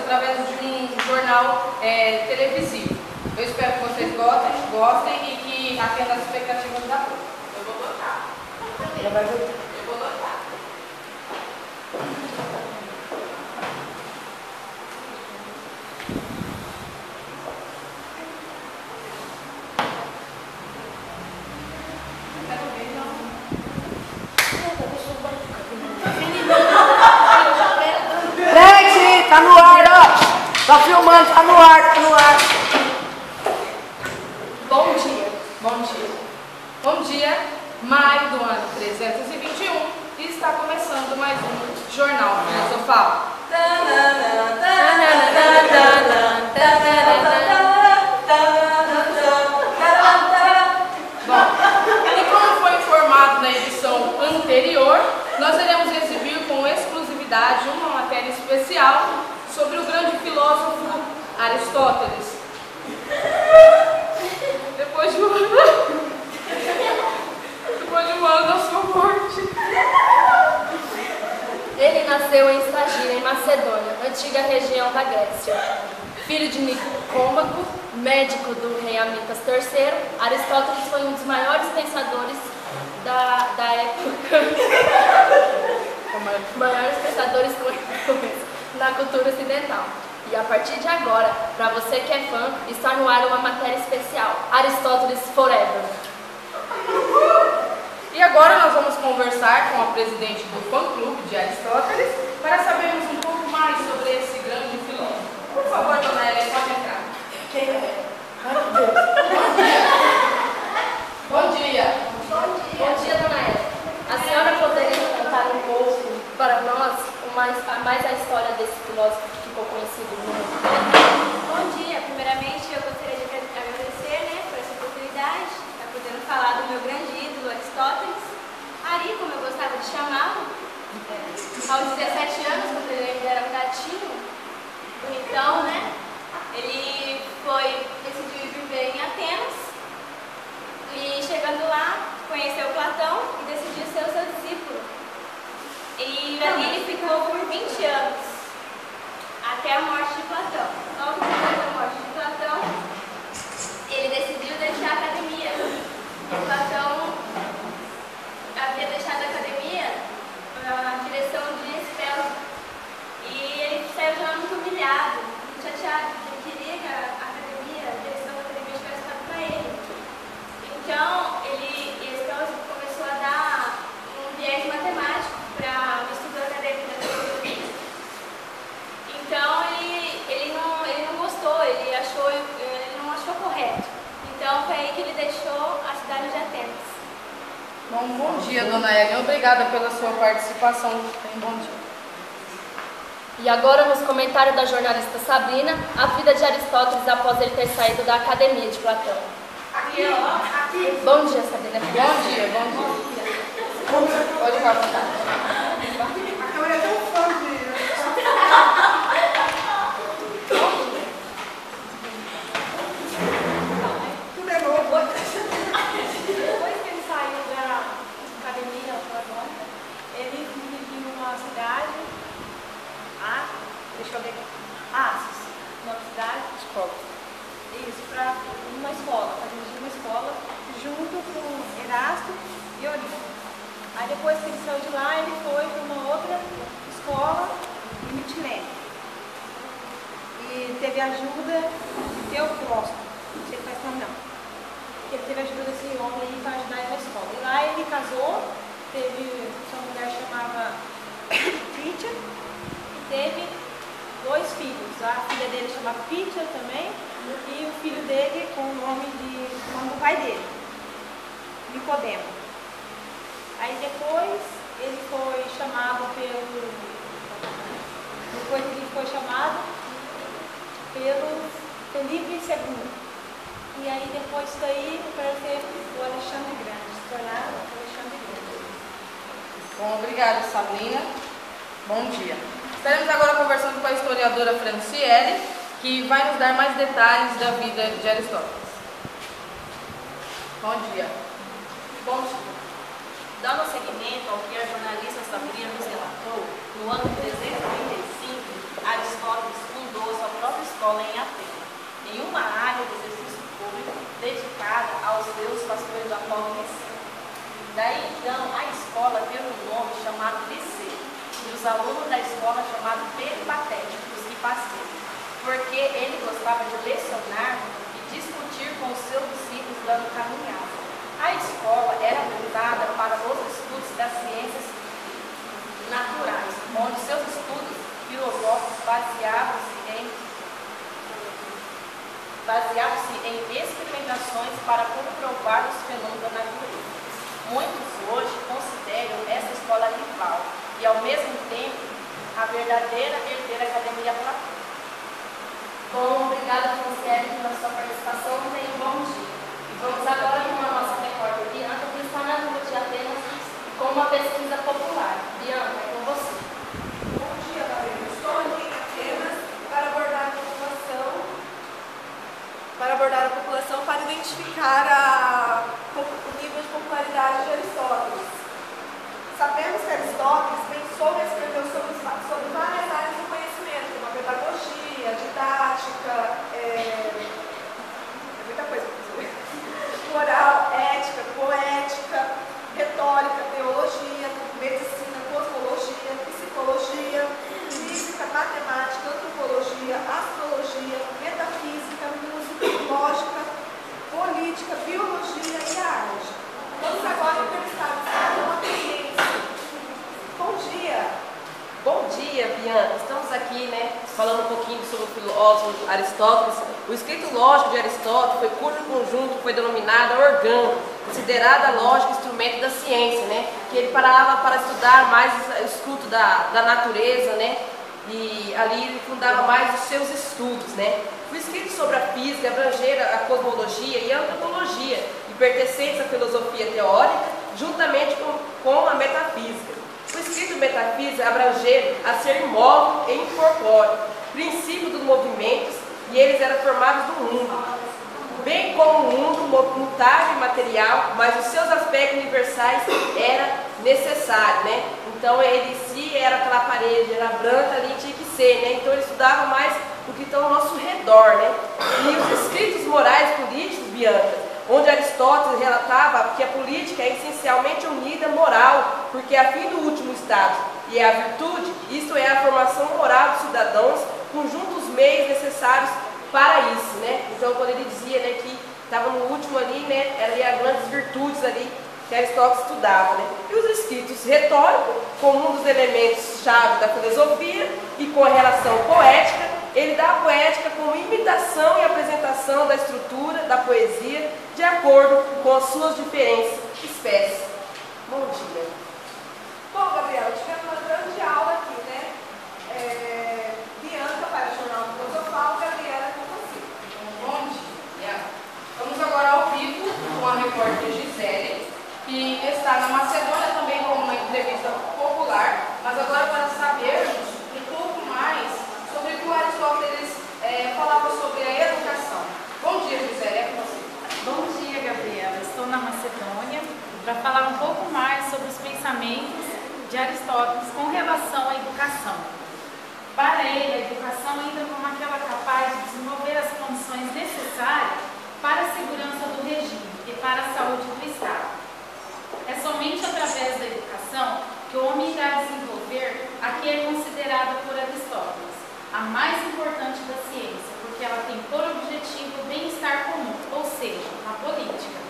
através de um jornal televisivo. Eu espero que vocês gostem e que atendam as expectativas da turma. Eu vou votar. Eu vou votar. Gente, tá no ar, ó. Tá filmando, tá no ar, tá no ar. Bom dia, bom dia. Bom dia, maio do ano 321 e está começando mais um Jornal Filosofal. Bom, e como foi informado na edição anterior, nós iremos exibir com exclusividade uma matéria especial sobre o grande filósofo Aristóteles. Depois de um ano da sua morte. Ele nasceu em Stagira, em Macedônia, antiga região da Grécia. Filho de Nicômaco, médico do rei Amitas III, Aristóteles foi um dos maiores pensadores da época. Maiores pensadores na cultura ocidental. E a partir de agora, para você que é fã, está no ar uma matéria especial, Aristóteles Forever. E agora nós vamos conversar com a presidente do fã-clube de Aristóteles para sabermos um pouco mais sobre esse grande filósofo. Por favor, dona Helen, pode entrar. Quem é? Bom dia. Bom dia, dona Eva. A senhora poderia contar um pouco para nós mais a história desse filósofo que ficou conhecido no mundo todo? Bom dia. Primeiramente, eu gostaria de agradecer por essa oportunidade, estar podendo falar do meu grande ídolo, Aristóteles. Ari, como eu gostava de chamá-lo, aos 17 anos, quando ele ainda era um gatinho, bonitão, né? Ele decidiu viver em Atenas e, chegando lá, conheceu Platão e decidiu ser o seu discípulo. E ali ele ficou por 20 anos, até a morte de Platão. Logo depois da morte de Platão, ele decidiu deixar a academia. E Platão havia deixado a academia na direção de Espelso. E ele saiu já muito humilhado, muito chateado, porque ele queria que a direção da academia tivesse ficado para ele. Então, Espelso começou a dar um viés matemático para o estudo acadêmico da filosofia. Então, ele não gostou, ele não achou correto. Então, foi aí que ele deixou a cidade de Atenas. Bom dia, dona Helen. Obrigada pela sua participação. Tenha um bom dia. E agora, nos comentários da jornalista Sabrina, a vida de Aristóteles após ele ter saído da academia de Platão. Aqui. Bom dia, Sabrina. Bom dia. Pode ficar à vontade. A câmera é tão fã de... Tudo é novo. Depois que ele saiu da academia Platão, ele vivia em uma cidade, deixa eu ver aqui, Assos, uma cidade, isso, para uma escola, para dirigir uma escola, junto com Erasto e Orígenes. Aí depois que ele saiu de lá, ele foi para uma outra escola em Mitilene. E teve a ajuda de Teofrosto, não sei se faz nome não. Ele teve a ajuda desse homem aí para ajudar ele na escola. E lá ele casou, teve sua mulher chamava Pitia, e teve 2 filhos. A filha dele chamava Pitia também, e o filho dele com o nome do pai dele, Nicodemo. Aí depois ele foi chamado pelo Felipe II. E aí depois daí para ter o Alexandre Grande, se tornar o Alexandre Grande. Bom, obrigada, Sabrina. Bom dia. Estaremos agora conversando com a historiadora Franciele, que vai nos dar mais detalhes da vida de Aristóteles. Bom dia. Bom dia. Dando seguimento ao que a jornalista Sabrina nos relatou, no ano 335, Aristóteles fundou escola em Atenas, em uma área de exercício público dedicada aos deuses pastores do Apolo Liceu. Daí então a escola teve um nome chamado Liceu, e os alunos da escola chamados peripatéticos e pastores, porque ele gostava de lecionar e discutir com os seus discípulos dando caminhada. A escola era voltada para os estudos das ciências naturais, onde seus estudos filosóficos baseavam-se em experimentações para comprovar os fenômenos da natureza. Muitos hoje consideram essa escola rival e, ao mesmo tempo, a verdadeira herdeira Academia Platônica. Bom, obrigada, Franciele, pela sua participação. Tenha um bom dia. E vamos agora com a nossa repórter Bianca, que está na rua de Atenas com uma pesquisa popular. Bianca, é com você. Bom dia, Gabriela. Estou aqui em Atenas para abordar a população para identificar o nível de popularidade de Aristóteles. Sabemos que Aristóteles pensou e escreveu sobre várias áreas do conhecimento, como a pedagogia, didática, muita coisa para dizer. Moral, ética, poética, retórica, teologia, medicina, cosmologia, psicologia, física, matemática, antropologia, astrologia, metafísica, música, lógica, política, biologia e a arte. Vamos agora entrevistar uma ciência. Bom dia. Bom dia, Bianca. Estamos aqui, falando um pouquinho sobre o filósofo Aristóteles. O escrito lógico de Aristóteles foi cujo conjunto foi denominado orgânico, considerada a lógica instrumento da ciência, que ele parava para estudar mais o estudo da natureza, e ali ele fundava mais os seus estudos, O escrito sobre a física abrangeira a cosmologia e a antropologia, e pertencentes à filosofia teórica, juntamente com a metafísica. O escrito metafísica abrangeram a ser imóvel e incorpóreo, princípio dos movimentos, e eles eram formados do mundo, bem como o mundo mutável e material, mas os seus aspectos universais era necessário, Então ele se era aquela parede, era branca ali, tinha que ser, Então ele estudava mais o que está ao nosso redor, E os escritos morais políticos, Bianca, onde Aristóteles relatava que a política é essencialmente unida moral, porque a fim do último estado, e é a virtude, isto é a formação moral dos cidadãos, conjunto os meios necessários para isso, Então quando ele dizia, que estava no último ali, ali as grandes virtudes ali que Aristóteles estudava, E os escritos retóricos, como um dos elementos-chave da filosofia e com a relação poética, ele dá a poética como imitação e apresentação da estrutura da poesia de acordo com as suas diferentes espécies. Bom dia. Bom, Gabriela, tivemos uma grande aula aqui, Bianca para o Jornal Filosofal, Gabriela com você. Bom dia. Vamos agora ao vivo com a repórter Gisele, que está na Macedônia também com uma entrevista popular, mas agora para sabermos um pouco mais sobre o que o Aristóteles falava sobre a educação. Bom dia, Gisele, é com você. Bom dia, Gabriela. Estou na Macedônia para falar um pouco mais sobre os pensamentos de Aristóteles com relação à educação. Para ele, a educação entra como aquela capaz de desenvolver as condições necessárias para a segurança do regime e para a saúde do Estado. É somente através da educação que o homem irá desenvolver a que é considerada por Aristóteles a mais importante da ciência, porque ela tem por objetivo o bem-estar comum, ou seja, a política.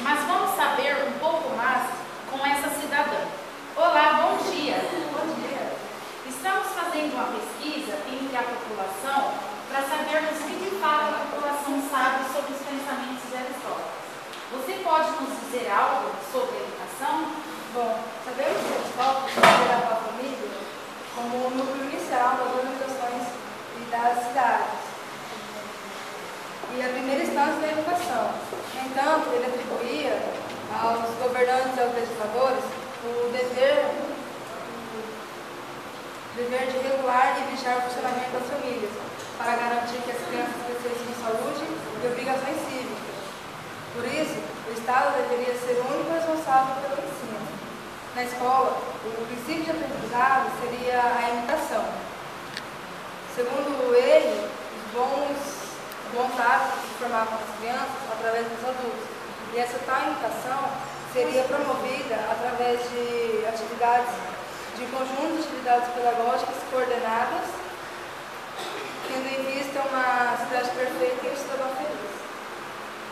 Mas vamos saber um pouco mais com essa cidadã. Olá, bom dia! Bom dia! Estamos fazendo uma pesquisa entre a população para sabermos o que de fato a população sabe sobre os pensamentos de Aristóteles. Você pode nos dizer algo sobre a educação? Bom, sabemos que Aristóteles considerava a família como o núcleo inicial das organizações e das cidades, e a primeira instância da educação. No entanto, ele atribuía aos governantes e aos legisladores o dever de regular e vigiar o funcionamento das famílias, para garantir que as crianças crescessem com saúde e obrigações cívicas. Por isso, o Estado deveria ser o único responsável pelo ensino. Na escola, o princípio de aprendizado seria a imitação. Segundo ele, hábitos se formavam nas crianças através dos adultos. E essa tal imitação seria promovida através de atividades, de um conjunto de atividades pedagógicas coordenadas, tendo em vista uma cidade perfeita e um cidadão feliz.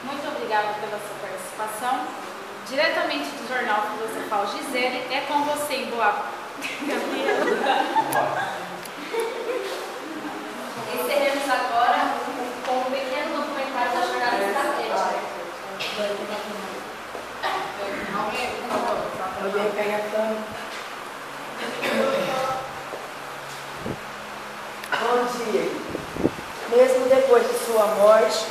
Muito obrigada pela sua participação. Diretamente do Jornal Filosofal Gisele, é com você em Boa. Encerramos agora com um pequeno documentário da jornalista Rede. Alguém pega a câmera. Bom dia. Mesmo depois de sua morte,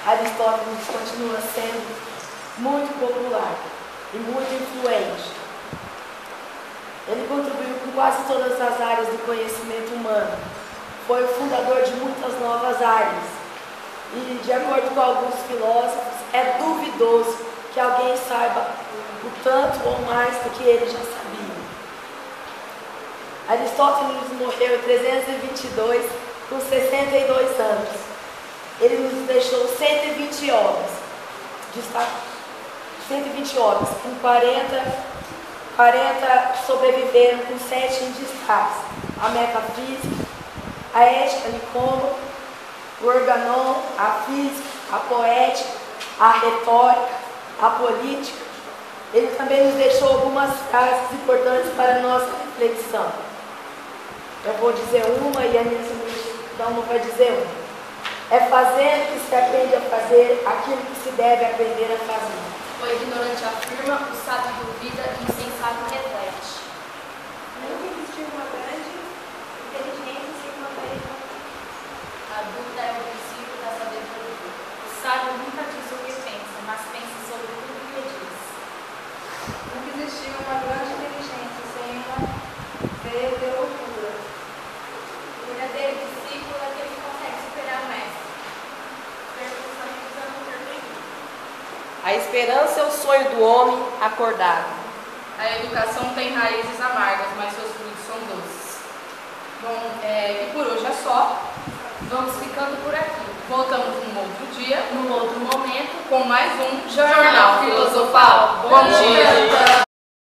Aristóteles continua sendo muito popular e muito influente. Ele contribuiu com quase todas as áreas do conhecimento humano. Foi o fundador de muitas novas áreas. E, de acordo com alguns filósofos, é duvidoso que alguém saiba o tanto ou mais do que ele já sabia. Aristóteles morreu em 322, com 62 anos. Ele nos deixou 120 obras. 120 obras, com 40 sobreviveram, com 7 em destaque: a metafísica, a ética Nicômaco, o organon, a física, a poética, a retórica, a política. Ele também nos deixou algumas frases importantes para a nossa reflexão. Eu vou dizer uma e a minha substituição vai dizer uma. É fazendo que se aprende a fazer aquilo que se deve aprender a fazer. O ignorante afirma, o sábio duvida e o insensato reflete. Nunca existiu uma grande inteligência sem uma grande. A dúvida é o princípio da sabedoria. O sábio nunca diz o que pensa, mas pensa sobre tudo o que diz. Nunca existiu uma grande inteligência sem uma loucura. O verdadeiro discípulo é aquele que consegue superar o mestre. A esperança é o sonho do homem acordado. A educação tem raízes amargas, mas seus frutos são doces. Bom, e por hoje é só. Vamos ficando por aqui. Voltamos num outro dia, Num outro momento, com mais um Jornal Filosofal. Bom dia!